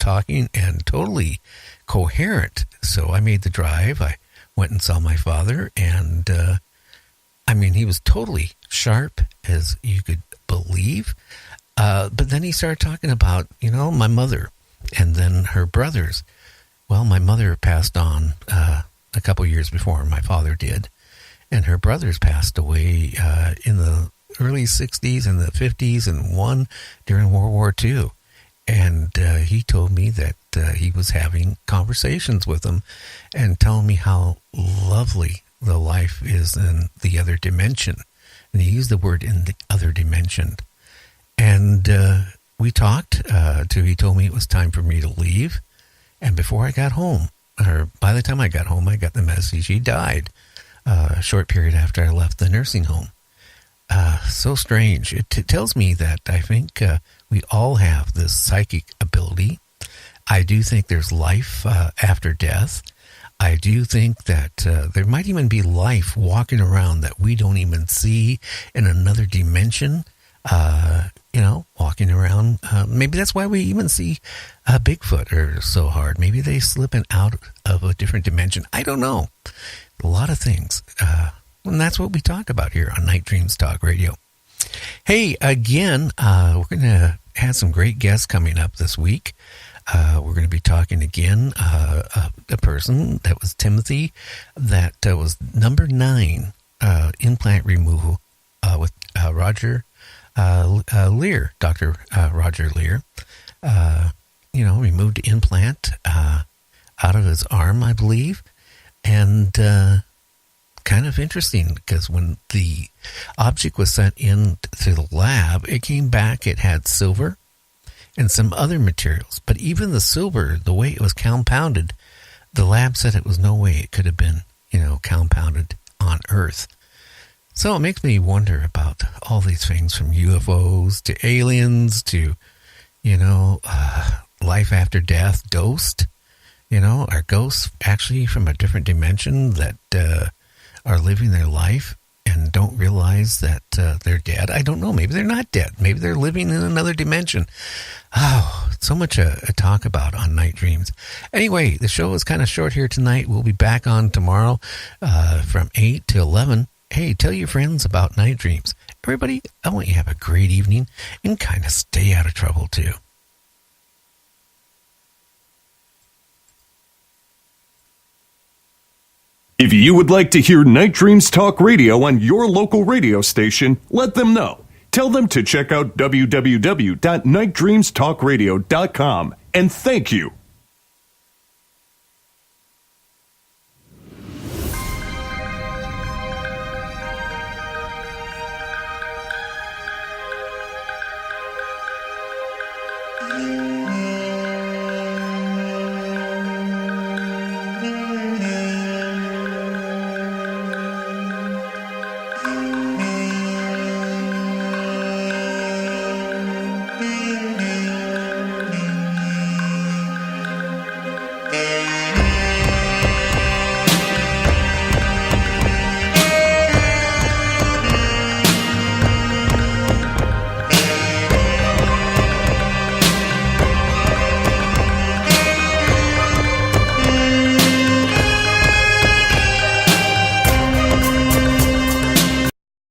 talking and totally coherent. So I made the drive. I went and saw my father, and he was totally sharp as you could believe. But then he started talking about, my mother and then her brothers. Well, my mother passed on a couple years before my father did, and her brothers passed away in the early 60s and the 50s, and one during World War II. And he told me that he was having conversations with them and telling me how lovely the life is in the other dimension. And he used the word in the other dimension. And we talked till he told me it was time for me to leave. And before I got home, or by the time I got home, I got the message he died a short period after I left the nursing home. So strange. It tells me that I think we all have this psychic ability. I do think there's life after death. I do think that there might even be life walking around that we don't even see in another dimension. Walking around. Maybe that's why we even see Bigfoot or so hard. Maybe they slipping out of a different dimension. I don't know. A lot of things. And that's what we talk about here on Night Dreams Talk Radio. Hey, again, we're going to have some great guests coming up this week. We're going to be talking again, a person that was Timothy, that was number 9 implant removal with Roger Lear, Dr. Roger Lear. Removed the implant out of his arm, I believe. And kind of interesting, because when the object was sent in to the lab, it came back, it had silver and some other materials. But even the silver, the way it was compounded, the lab said it was no way it could have been, compounded on Earth. So it makes me wonder about all these things, from UFOs to aliens to, life after death, ghost. Are ghosts actually from a different dimension that are living their life and don't realize that they're dead? I don't know. Maybe they're not dead. Maybe they're living in another dimension. Oh, so much to talk about on Night Dreams. Anyway, the show is kind of short here tonight. We'll be back on tomorrow from 8 to 11. Hey, tell your friends about Night Dreams. Everybody, I want you to have a great evening and kind of stay out of trouble too. If you would like to hear Night Dreams Talk Radio on your local radio station, let them know. Tell them to check out www.nightdreamstalkradio.com, and thank you. Mm-hmm.